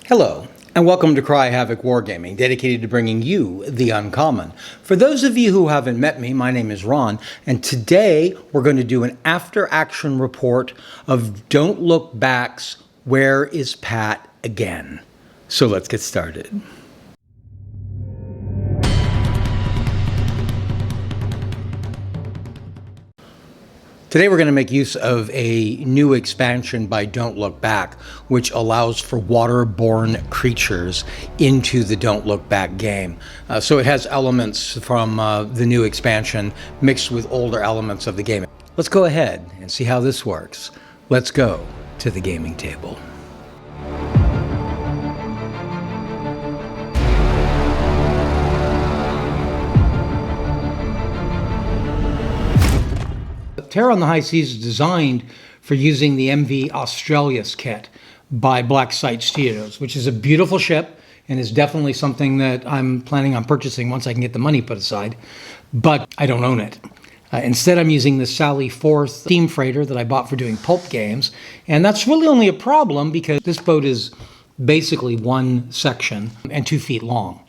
Hello, and welcome to Havoc Wargaming, dedicated to bringing you the uncommon. For those of you who haven't met me, my name is Ron, and today we're going to do an after-action report of Don't Look Back's Where is Pat Again? So let's get started. Today we're going to make use of a new expansion by Don't Look Back, which allows for waterborne creatures into the Don't Look Back game. So it has elements from the new expansion mixed with older elements of the game. Let's go ahead and see how this works. Let's go to the gaming table. Terror on the High Seas is designed for using the MV Australis kit by Black Site Studios, which is a beautiful ship and is definitely something that I'm planning on purchasing once I can get the money put aside, but I don't own it. Instead, I'm using the Sally Forth steam freighter that I bought for doing pulp games, and that's really only a problem because this boat is basically one section and 2 feet long.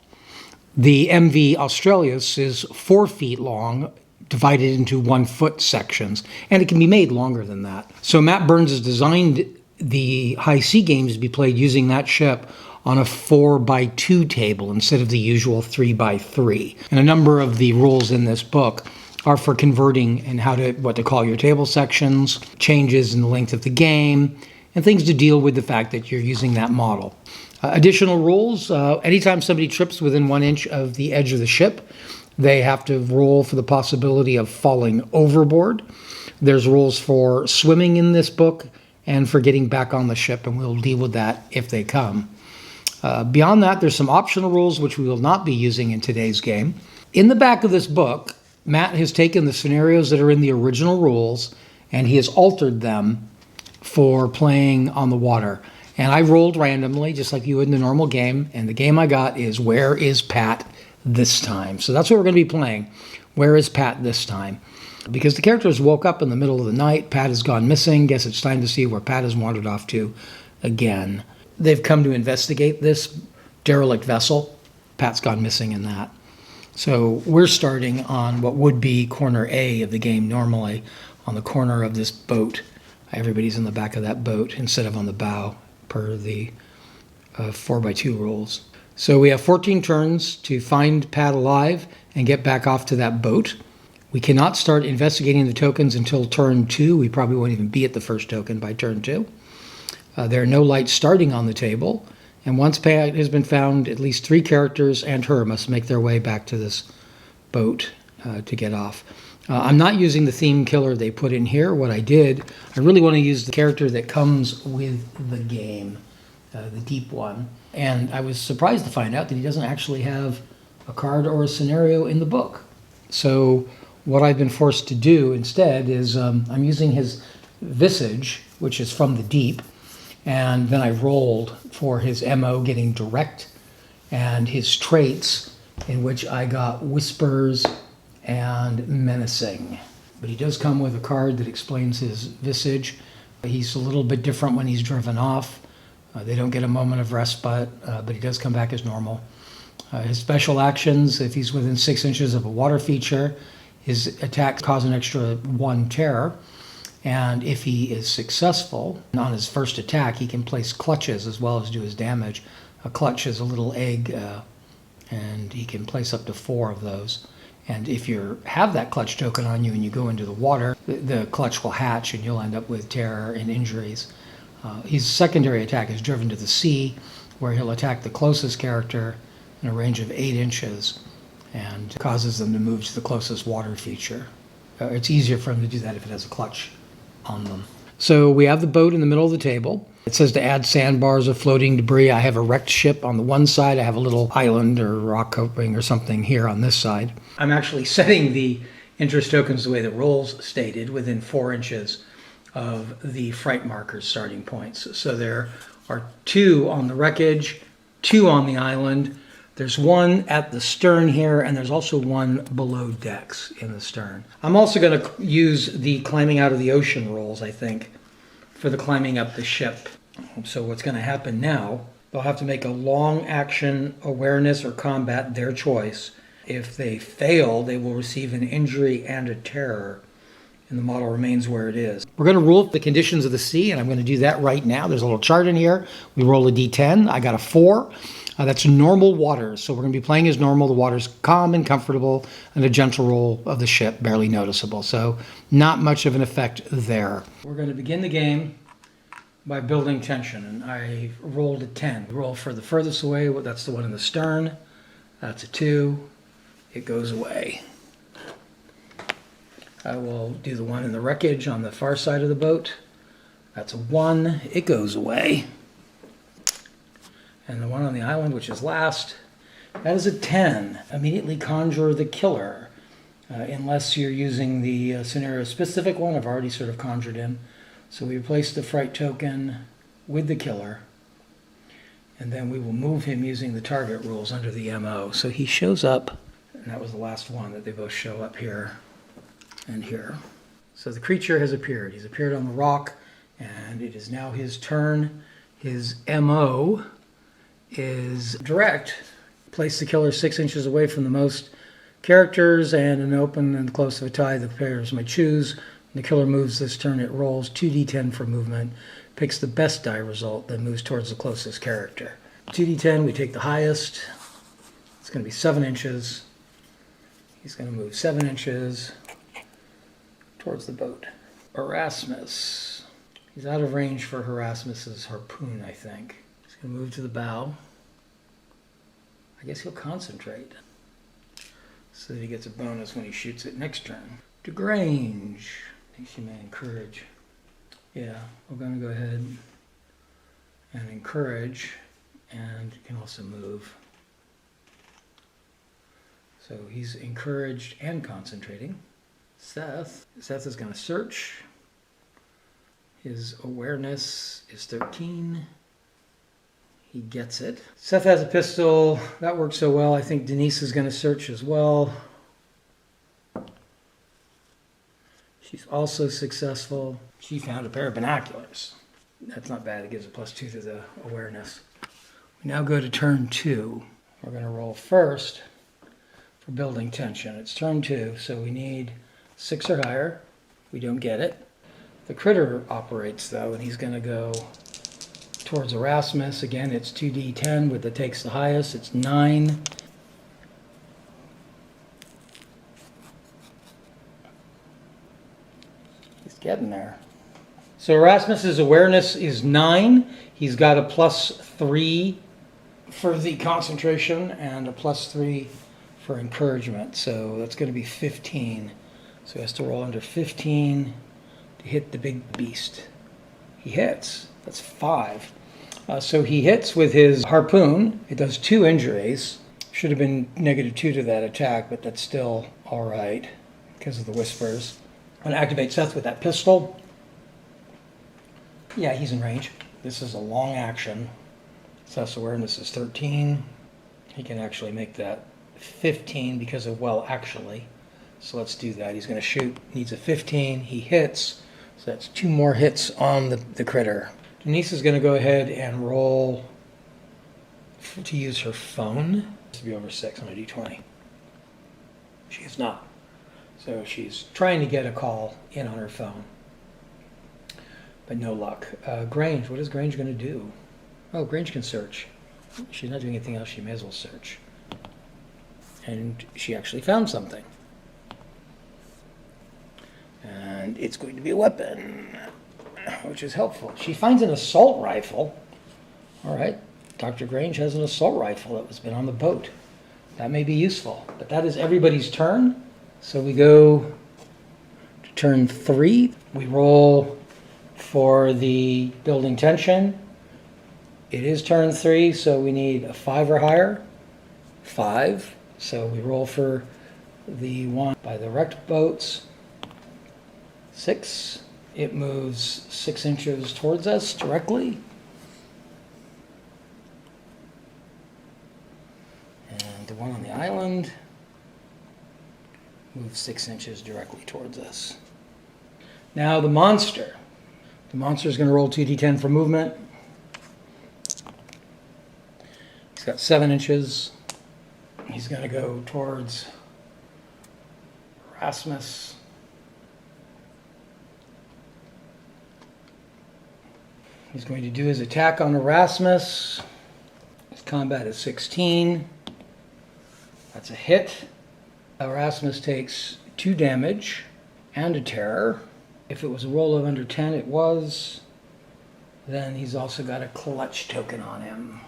The MV Australis is 4 feet long, divided into 1 foot sections, and it can be made longer than that. So Matt Burns has designed the high sea games to be played using that ship on a 4x2 table instead of the usual 3x3. And a number of the rules in this book are for converting and what to call your table sections, changes in the length of the game, and things to deal with the fact that you're using that model. Additional rules, anytime somebody trips within 1 inch of the edge of the ship, they have to roll for the possibility of falling overboard. There's rules for swimming in this book and for getting back on the ship, and we'll deal with that if they come. Beyond that, there's some optional rules which we will not be using in today's game. In the back of this book, Matt has taken the scenarios that are in the original rules and he has altered them for playing on the water. And I rolled randomly, just like you would in the normal game, and the game I got is Where is Pat this time? So that's what we're going to be playing. Where is Pat this time? Because the characters woke up in the middle of the night. Pat has gone missing. Guess it's time to see where Pat has wandered off to again. They've come to investigate this derelict vessel. Pat's gone missing in that. So we're starting on what would be corner A of the game normally, on the corner of this boat. Everybody's in the back of that boat instead of on the bow per the 4x2 rules. So we have 14 turns to find Pat alive and get back off to that boat. We cannot start investigating the tokens until turn 2. We probably won't even be at the first token by turn 2. There are no lights starting on the table. And once Pat has been found, at least 3 characters and her must make their way back to this boat to get off. I'm not using the theme killer they put in here. What I did, I really want to use the character that comes with the game, the deep one. And I was surprised to find out that he doesn't actually have a card or a scenario in the book. So what I've been forced to do instead is I'm using his visage, which is from the deep, and then I rolled for his MO getting direct and his traits, in which I got whispers and menacing. But he does come with a card that explains his visage. He's a little bit different when he's driven off. They don't get a moment of respite, but he does come back as normal. His special actions, if he's within 6 inches of a water feature, his attacks cause an extra 1 terror. And if he is successful on his first attack, he can place clutches as well as do his damage. A clutch is a little egg, and he can place up to 4 of those. And if you have that clutch token on you and you go into the water, the clutch will hatch and you'll end up with terror and injuries. His secondary attack is driven to the sea, where he'll attack the closest character in a range of 8 inches and causes them to move to the closest water feature. It's easier for him to do that if it has a clutch on them. So we have the boat in the middle of the table. It says to add sandbars or floating debris. I have a wrecked ship on the one side. I have a little island or rock coping or something here on this side. I'm actually setting the interest tokens the way the rules stated, within 4 inches of the fright marker's starting points. So there are 2 on the wreckage, 2 on the island. There's 1 at the stern here, and there's also 1 below decks in the stern. I'm also going to use the climbing out of the ocean rules, I think, for the climbing up the ship. So what's going to happen now They'll have to make a long action awareness or combat, their choice. If they fail, they will receive an injury and a terror, and the model remains where it is. We're going to rule the conditions of the sea, and I'm going to do that right now. There's a little chart in here. We roll a d10. I got a 4. That's normal waters, so we're going to be playing as normal. The water's calm and comfortable, and a gentle roll of the ship, barely noticeable. So not much of an effect there. We're going to begin the game by building tension, and I rolled a 10. Roll for the furthest away. Well, that's the one in the stern. That's a 2. It goes away. I will do the one in the wreckage on the far side of the boat. That's a 1. It goes away. And the one on the island, which is last, that is a 10. Immediately conjure the killer, unless you're using the scenario-specific one. I've already sort of conjured him. So we replace the fright token with the killer, and then we will move him using the target rules under the MO. So he shows up, and that was the last one that they both show up here and here. So the creature has appeared. He's appeared on the rock, and it is now his turn. His MO is direct. Place the killer 6 inches away from the most characters, and an open and close of a tie the players may choose. When the killer moves this turn, it rolls 2d10 for movement, picks the best die result, then moves towards the closest character. 2d10, we take the highest. It's going to be 7 inches. He's going to move 7 inches towards the boat. Erasmus. He's out of range for Erasmus's harpoon, I think. He's going to move to the bow. I guess he'll concentrate, so that he gets a bonus when he shoots it next turn. DeGrange. I think she may encourage. Yeah, we're going to go ahead and encourage, and you can also move. So he's encouraged and concentrating. Seth is going to search. His awareness is 13. He gets it. Seth has a pistol. That works so well. I think Denise is going to search as well. She's also successful. She found a pair of binoculars. That's not bad. It gives a +2 to the awareness. We now go to turn 2. We're going to roll first for building tension. It's turn 2, so we need 6 or higher. We don't get it. The critter operates, though, and he's going to go towards Erasmus. Again, it's 2d10 with the takes the highest. It's 9. He's getting there. So Erasmus's awareness is 9. He's got a +3 for the concentration and a +3 for encouragement. So that's going to be 15. So he has to roll under 15 to hit the big beast. He hits. That's 5. So he hits with his harpoon. It does 2 injuries. Should have been -2 to that attack, but that's still all right because of the whispers. I'm going to activate Seth with that pistol. Yeah, he's in range. This is a long action. Seth's awareness is 13. He can actually make that 15 because of well, actually. So let's do that. He's going to shoot. Needs a 15. He hits. So that's 2 more hits on the critter. Denise is going to go ahead and roll to use her phone. It's to be over 6 on a d20. She is not. So she's trying to get a call in on her phone. But no luck. Grange, what is Grange going to do? Oh, Grange can search. She's not doing anything else. She may as well search. And she actually found something. And it's going to be a weapon, which is helpful. She finds an assault rifle. All right, Dr. Grange has an assault rifle that was been on the boat. That may be useful, but that is everybody's turn. So we go to turn 3. We roll for the building tension. It is turn 3, so we need a 5 or higher. 5. So we roll for the one by the wrecked boats. 6. It moves 6 inches towards us directly. And the one on the island moves 6 inches directly towards us. Now the monster. The monster is going to roll 2d10 for movement. He's got 7 inches. He's going to go towards Rasmus. He's going to do his attack on Erasmus. His combat is 16. That's a hit. Erasmus takes 2 damage and a terror. If it was a roll of under 10, it was. Then he's also got a clutch token on him.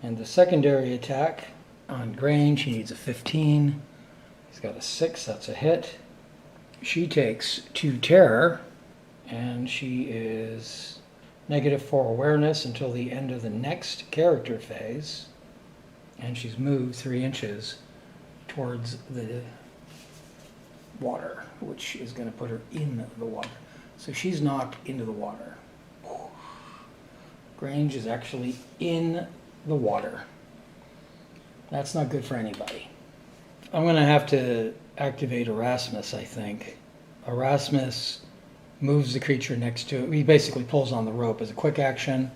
And the secondary attack on Grange, he needs a 15. He's got a 6, that's a hit. She takes 2 terror, and she is -4 awareness until the end of the next character phase. And she's moved 3 inches towards the water, which is going to put her in the water. So she's knocked into the water. Grange is actually in the water. That's not good for anybody. I'm going to have to activate Erasmus, I think. Erasmus moves the creature next to it. He basically pulls on the rope as a quick action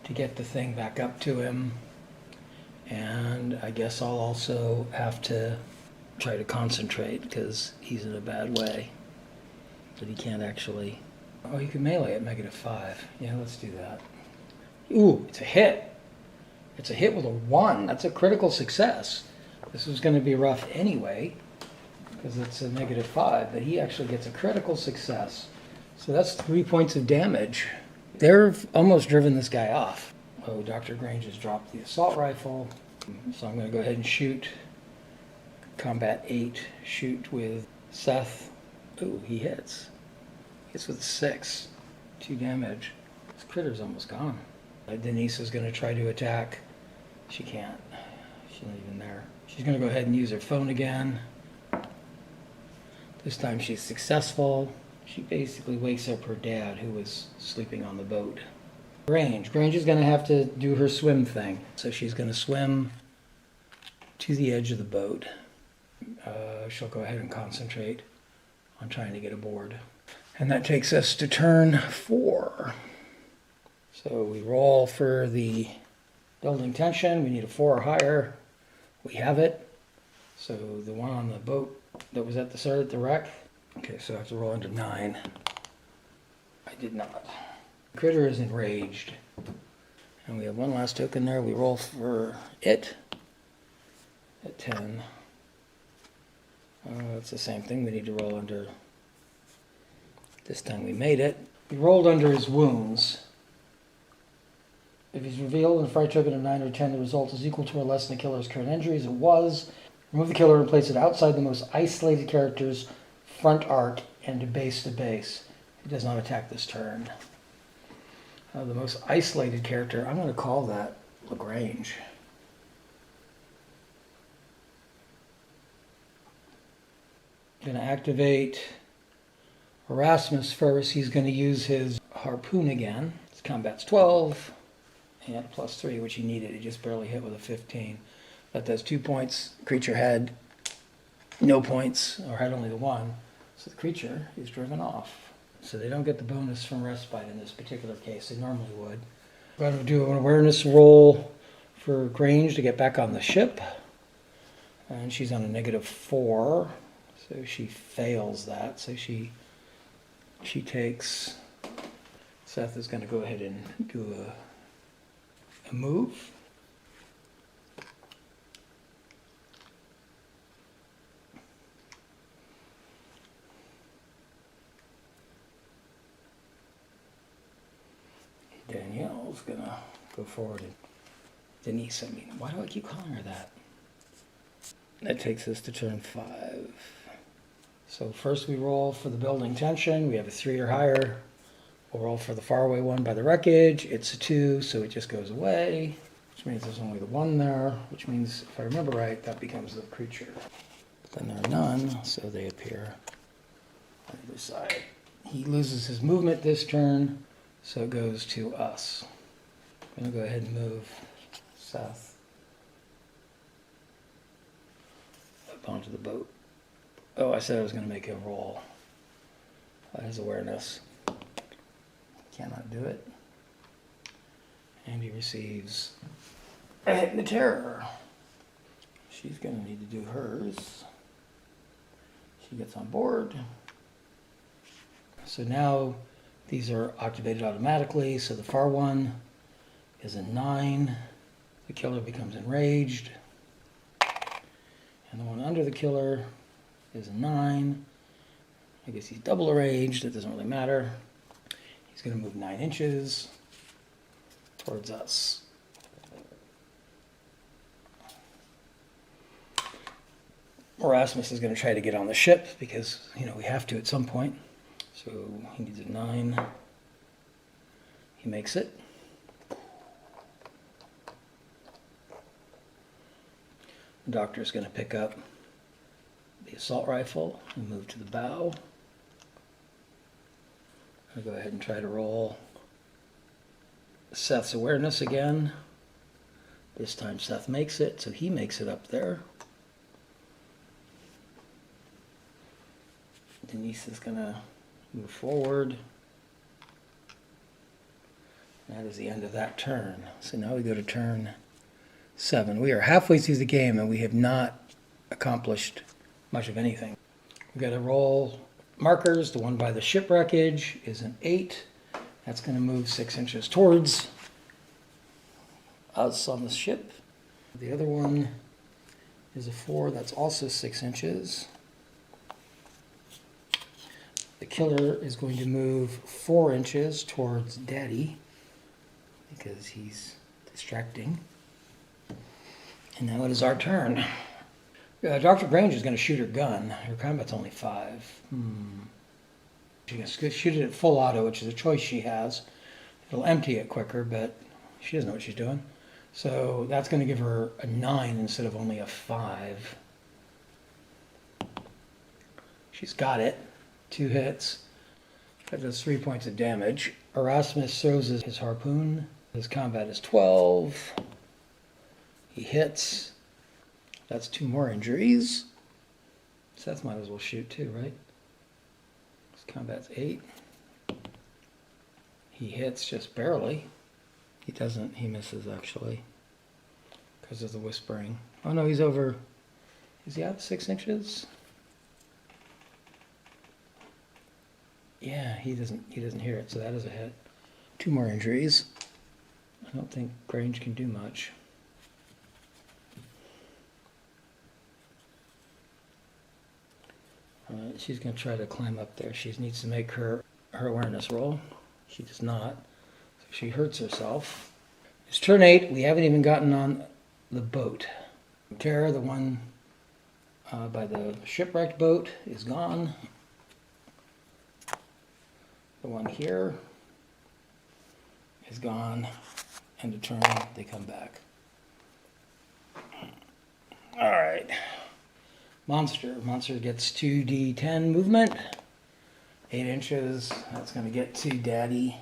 to get the thing back up to him. And I guess I'll also have to try to concentrate because he's in a bad way. But he can't actually... Oh, you can melee at -5. Yeah, let's do that. Ooh, it's a hit. It's a hit with a 1. That's a critical success. This was going to be rough anyway because it's a -5, but he actually gets a critical success. So that's 3 points of damage. They've almost driven this guy off. Oh, Dr. Grange has dropped the assault rifle. So I'm going to go ahead and shoot. Combat 8. Shoot with Seth. Ooh, he hits. Hits with a 6. 2 damage. This critter's almost gone. Denise is going to try to attack. She can't. She's not even there. She's going to go ahead and use her phone again. This time she's successful. She basically wakes up her dad, who was sleeping on the boat. Grange is going to have to do her swim thing. So she's going to swim to the edge of the boat. She'll go ahead and concentrate on trying to get aboard. And that takes us to turn 4. So we roll for the building tension. We need a 4 or higher. We have it. So the one on the boat that was at the start of the wreck. Okay, so I have to roll into 9. I did not. The critter is enraged. And we have one last token there. We roll for it at 10. It's the same thing. We need to roll under. This time we made it. We rolled under his wounds. If he's revealed in a fright token of 9 or 10, the result is equal to or less than the killer's current injuries. It was. Remove the killer and place it outside the most isolated character's front arc and to base. He does not attack this turn. The most isolated character, I'm going to call that Lagrange. I'm going to activate Erasmus first. He's going to use his harpoon again. His combat's 12. And +3, which he needed. He just barely hit with a 15. That does 2 points. The creature had no points, or had only the 1. So the creature is driven off. So they don't get the bonus from respite in this particular case. They normally would. We're going to do an awareness roll for Grange to get back on the ship. And she's on a -4. So she fails that. So she takes... Seth is going to go ahead and do a move. Danielle's gonna go forward and Denise, why do I keep calling her that? That takes us to turn 5. So first we roll for the building tension. We have a 3 or higher. We'll roll for the faraway one by the wreckage. It's a 2, so it just goes away, which means there's only the 1 there, which means, if I remember right, that becomes the creature. But then there are none, so they appear on either side. He loses his movement this turn, so it goes to us. I'm going to go ahead and move Seth up onto the boat. Oh, I said I was going to make a roll. His awareness. Cannot do it. And he receives And the Terror. She's going to need to do hers. She gets on board. So now these are activated automatically. So the far one is a 9. The killer becomes enraged. And the one under the killer is a 9. I guess he's double enraged. It doesn't really matter. He's going to move 9 inches towards us. Erasmus is going to try to get on the ship because, you know, we have to at some point. So he needs a 9. He makes it. The doctor is going to pick up the assault rifle and move to the bow. I'll go ahead and try to roll Seth's awareness again. This time Seth makes it, so he makes it up there. Denise is going to move forward. That is the end of that turn. So now we go to turn 7. We are halfway through the game and we have not accomplished much of anything. We've got to roll markers. The one by the shipwreckage is an 8. That's going to move 6 inches towards us on the ship. The other one is a 4. That's also 6 inches. The killer is going to move 4 inches towards Daddy because he's distracting. And now it is our turn. Dr. Grange is going to shoot her gun. Her combat's only 5. She's going to shoot it at full auto, which is a choice she has. It'll empty it quicker, but she doesn't know what she's doing. So that's going to give her a 9 instead of only a 5. She's got it. 2 hits. That does 3 points of damage. Erasmus throws his harpoon. His combat is 12. He hits. That's 2 more injuries. Seth might as well shoot too, right? His combat's 8. He hits just barely. He doesn't. He misses actually because of the whispering. Oh no, he's over. Is he out 6 inches? Yeah, he doesn't hear it, so that is a hit. 2 more injuries. I don't think Grange can do much. She's going to try to climb up there. She needs to make her awareness roll. She does not. So she hurts herself. It's turn 8. We haven't even gotten on the boat. Terror, the one by the shipwrecked boat, is gone. The one here is gone. End of turn, they come back. All right. Monster gets 2d10 movement. 8 inches. That's going to get to Daddy.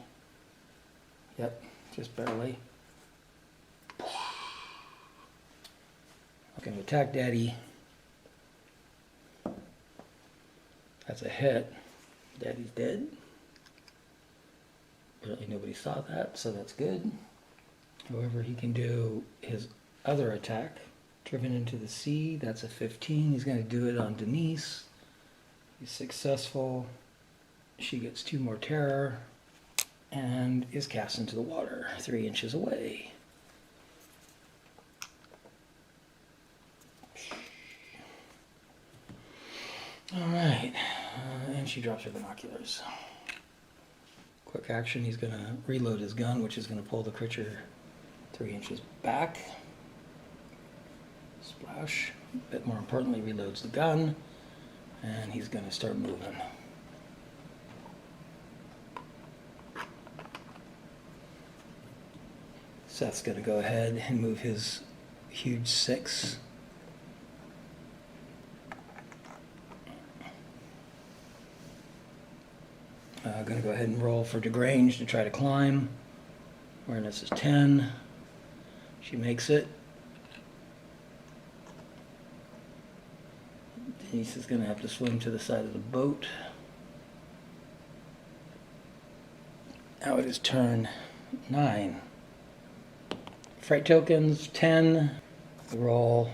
Yep, just barely. Going to attack Daddy. That's a hit. Daddy's dead. Apparently nobody saw that, so that's good. However, he can do his other attack. Driven into the sea, that's a 15. He's going to do it on Denise. He's successful. She gets 2 more terror and is cast into the water 3 inches away. All right, and she drops her binoculars. Quick action, he's going to reload his gun, which is going to pull the creature 3 inches back. Splash. But more importantly, reloads the gun, and he's going to start moving. Seth's going to go ahead and move his huge 6. Going to go ahead and roll for DeGrange to try to climb. Awareness is 10. She makes it. Denise is going to have to swim to the side of the boat. Now it is turn 9. fright tokens, 10. We roll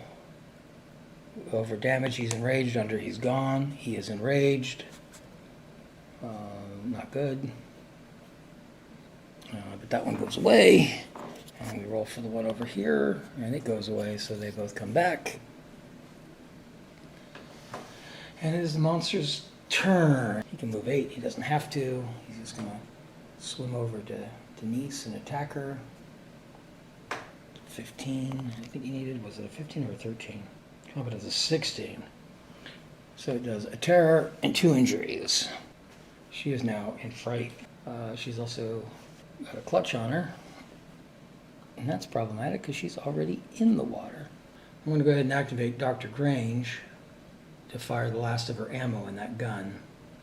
over damage. He's enraged. Under he's gone. He is enraged. Not good. But that one goes away. And we roll for the one over here, and it goes away, so they both come back. And it is the monster's turn. He can move 8. He doesn't have to. He's just going to swim over to Denise and attack her. 15. I think he needed, was it a 15 or a 13? Combat is a 16. So it does a terror and 2 injuries. She is now in fright. She's also got a clutch on her. And that's problematic because she's already in the water. I'm going to go ahead and activate Dr. Grange to fire the last of her ammo in that gun.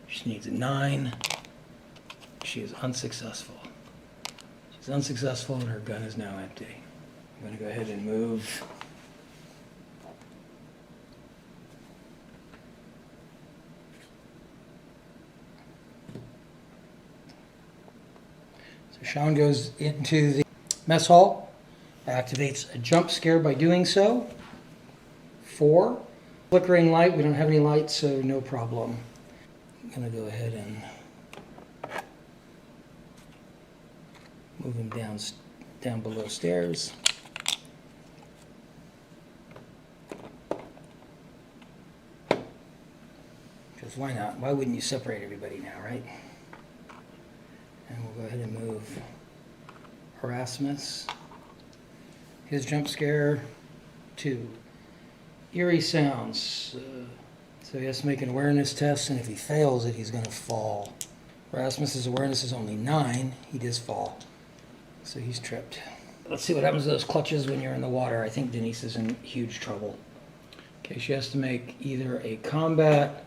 She needs a 9. She is unsuccessful. She's unsuccessful and her gun is now empty. I'm going to go ahead and move. So Sean goes into the mess hall, activates a jump scare by doing so. 4. Flickering light, we don't have any light, so no problem. I'm going to go ahead and move him down below stairs. Because why not? Why wouldn't you separate everybody now, right? And we'll go ahead and move Erasmus. His jump scare, 2. Eerie sounds. So he has to make an awareness test, and if he fails it, he's going to fall. Erasmus's awareness is only 9. He does fall. So he's tripped. Let's see what happens to those clutches when you're in the water. I think Denise is in huge trouble. Okay, she has to make either a combat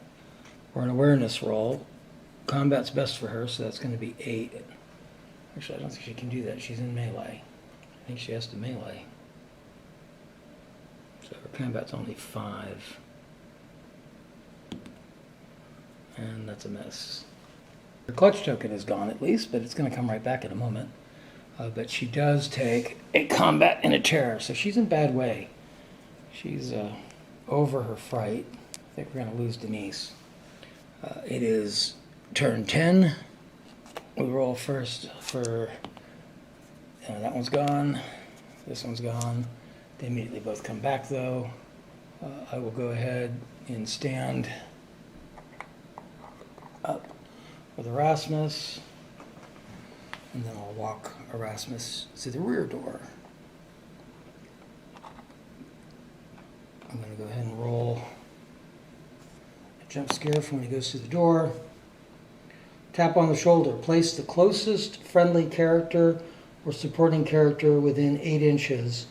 or an awareness roll. Combat's best for her, so that's going to be 8. Actually, I don't think she can do that. She's in melee. I think she has to melee. So her combat's only 5. And that's a miss. Her clutch token is gone at least, but it's going to come right back in a moment. But she does take a combat and a terror, so she's in bad way. She's over her fright. I think we're going to lose Denise. It is turn 10. We roll first for... that one's gone. This one's gone. They immediately both come back, though. I will go ahead and stand up with Erasmus. And then I'll walk Erasmus to the rear door. I'm going to go ahead and roll a jump scare from when he goes to the door. Tap on the shoulder. Place the closest friendly character or supporting character within 8 inches,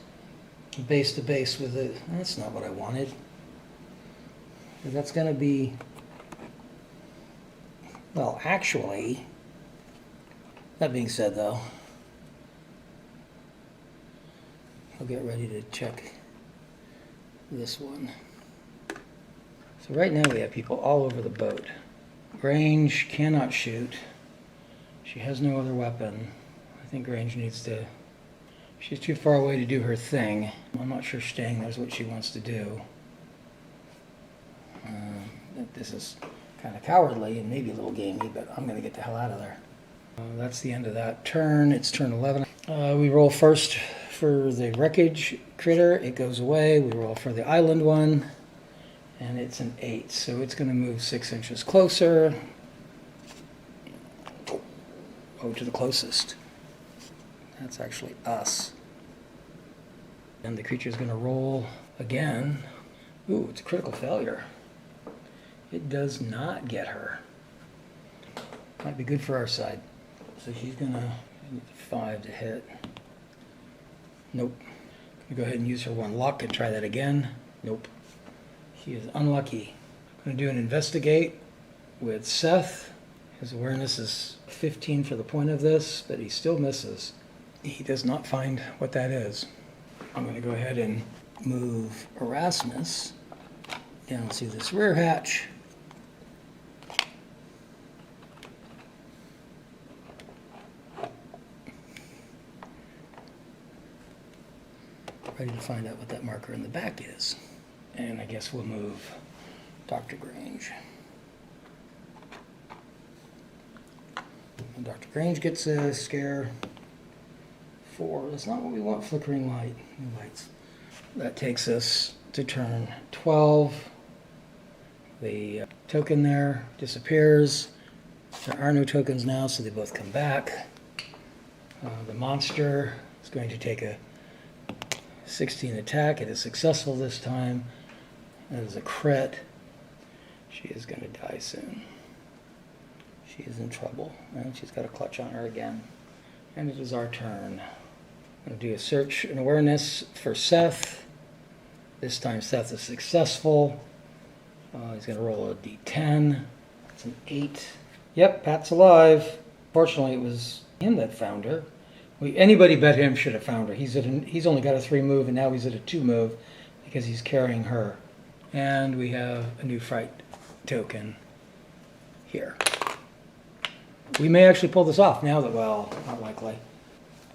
base to base with it. That's not what I wanted. That's going to be... Well, actually... That being said, though, I'll get ready to check this one. So right now we have people all over the boat. Grange cannot shoot. She has no other weapon. I think Grange needs to... She's too far away to do her thing. I'm not sure staying knows what she wants to do. This is kind of cowardly and maybe a little gamey, but I'm going to get the hell out of there. That's the end of that turn. It's turn 11. We roll first for the wreckage critter. It goes away. We roll for the island one, and it's an 8. So it's going to move 6 inches closer. Oh, to the closest. That's actually us. And the creature's going to roll again. Ooh, it's a critical failure. It does not get her. Might be good for our side. So she's going to 5 to hit. Nope. Gonna go ahead and use her 1 luck and try that again. Nope. She is unlucky. Going to do an investigate with Seth. His awareness is 15 for the point of this, but he still misses. He does not find what that is. I'm going to go ahead and move Erasmus down to this rear hatch. Ready to find out what that marker in the back is. And I guess we'll move Dr. Grange. And Dr. Grange gets a scare 4. That's not what we want, flickering light. New lights. That takes us to turn 12. The token there disappears. There are no tokens now, so they both come back. The monster is going to take a 16 attack. It is successful this time. That is a crit. She is going to die soon. She is in trouble, and she's got a clutch on her again. And it is our turn. I'm going to do a search and awareness for Seth. This time Seth is successful. He's going to roll a d10. It's an 8. Yep, Pat's alive. Fortunately, it was him that found her. Anybody but him should have found her. He's only got a 3 move, and now he's at a 2 move because he's carrying her. And we have a new fright token here. We may actually pull this off now that, well, not likely.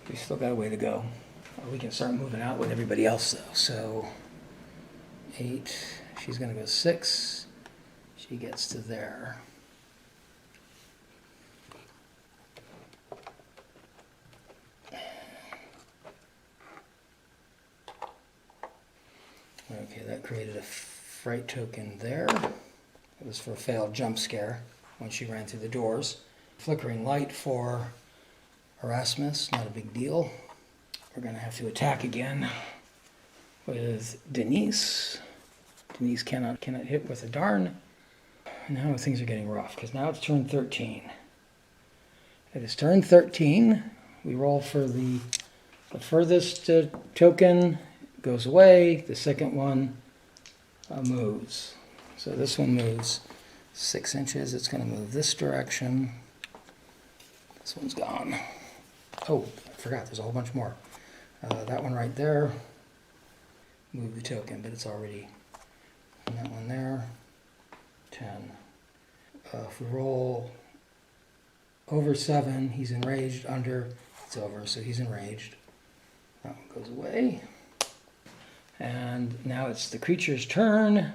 We still got a way to go. We can start moving out with everybody else, though. So, 8. She's going to go 6. She gets to there. Okay, that created a fright token there. It was for a failed jump scare when she ran through the doors. Flickering light for Erasmus, not a big deal. We're going to have to attack again with Denise. Denise cannot hit with a darn. Now things are getting rough because now it's turn 13. It is turn 13. We roll for the furthest token. Goes away. The second one moves. So this one moves 6 inches. It's going to move this direction. This one's gone. Oh, I forgot. There's a whole bunch more. That one right there. Move the token, but it's already. And that one there. 10. If we roll over 7, he's enraged. Under, it's over. So he's enraged. That one goes away. And now it's the creature's turn.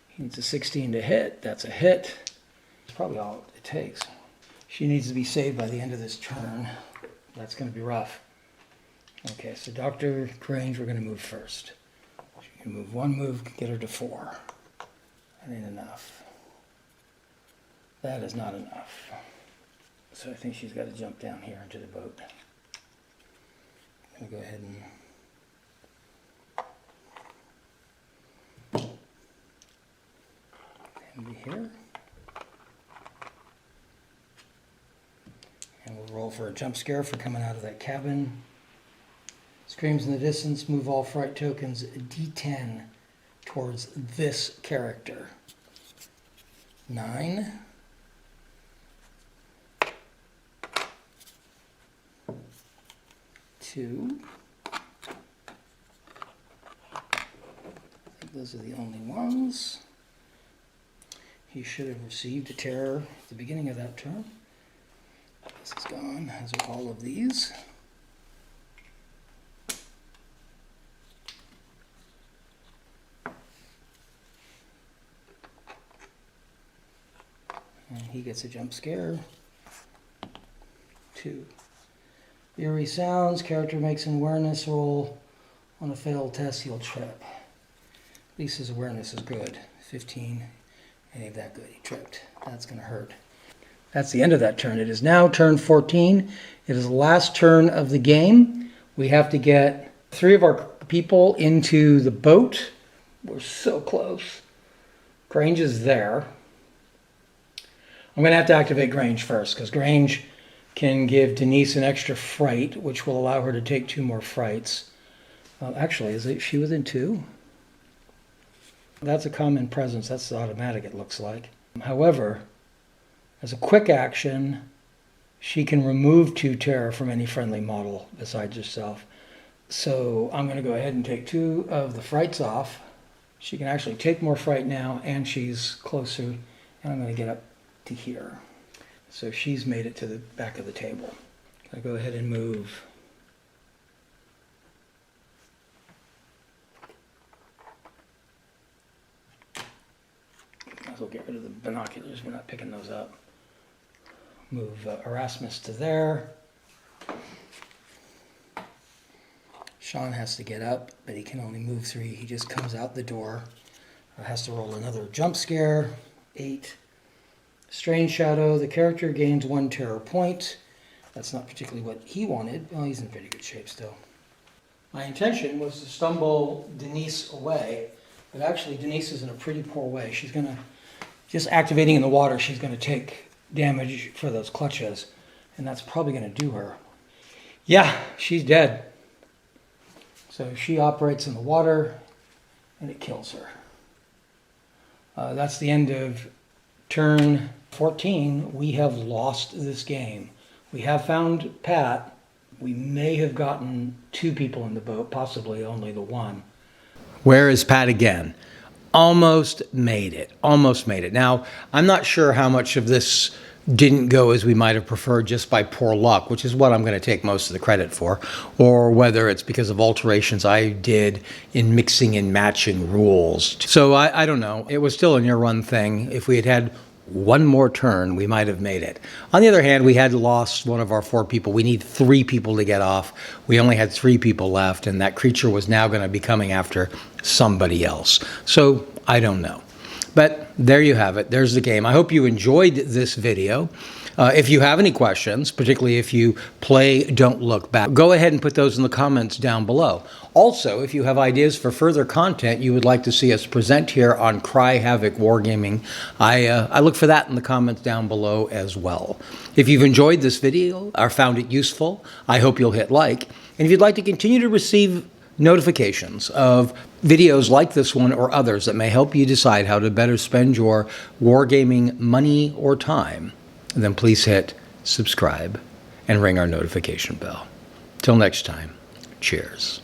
He needs a 16 to hit. That's a hit. It's probably all it takes. She needs to be saved by the end of this turn. That's going to be rough. Okay, so Dr. Grange, we're going to move first. She can move 1 move, get her to 4. That ain't enough. That is not enough. So I think she's got to jump down here into the boat. I'm going to go ahead and be here. And we'll roll for a jump scare for coming out of that cabin. Screams in the distance, move all fright tokens D10 towards this character. 9. 2. I think those are the only ones. He should have received a terror at the beginning of that turn. This is gone, as are all of these. And he gets a jump scare. 2. Eerie sounds. Character makes an awareness roll. On a failed test, he'll trip. At least his awareness is good. 15. Ain't that good. He tripped. That's going to hurt. That's the end of that turn. It is now turn 14. It is the last turn of the game. We have to get 3 of our people into the boat. We're so close. Grange is there. I'm going to have to activate Grange first because Grange can give Denise an extra fright, which will allow her to take 2 more frights. Actually, is she within 2? That's a common presence. That's automatic, it looks like. However, as a quick action, she can remove 2 terror from any friendly model besides herself. So I'm going to go ahead and take 2 of the frights off. She can actually take more fright now, and she's closer. And I'm going to get up to here. So she's made it to the back of the table. I'll go ahead and move well get rid of the binoculars. We're not picking those up. Move Erasmus to there. Sean has to get up, but he can only move 3. He just comes out the door. Has to roll another jump scare. 8. Strange Shadow. The character gains 1 terror point. That's not particularly what he wanted. Well, he's in pretty good shape still. My intention was to stumble Denise away, but actually Denise is in a pretty poor way. She's going to, just activating in the water, she's going to take damage for those clutches, and that's probably going to do her. Yeah, she's dead. So she operates in the water, and it kills her. That's the end of turn 14. We have lost this game. We have found Pat. We may have gotten 2 people in the boat, possibly only the one. Where is Pat again? Almost made it. Almost made it. Now, I'm not sure how much of this didn't go as we might have preferred just by poor luck, which is what I'm going to take most of the credit for, or whether it's because of alterations I did in mixing and matching rules. So I don't know. It was still a near-run thing. If we had had 1 more turn, we might have made it. On the other hand, we had lost one of our 4 people. We need 3 people to get off. We only had 3 people left, and that creature was now going to be coming after somebody else. So I don't know. But there you have it. There's the game. I hope you enjoyed this video. If you have any questions, particularly if you play Don't Look Back, go ahead and put those in the comments down below. Also, if you have ideas for further content you would like to see us present here on Cry Havoc Wargaming, I look for that in the comments down below as well. If you've enjoyed this video or found it useful, I hope you'll hit like. And if you'd like to continue to receive notifications of videos like this one or others that may help you decide how to better spend your wargaming money or time, then please hit subscribe and ring our notification bell. Till next time, cheers.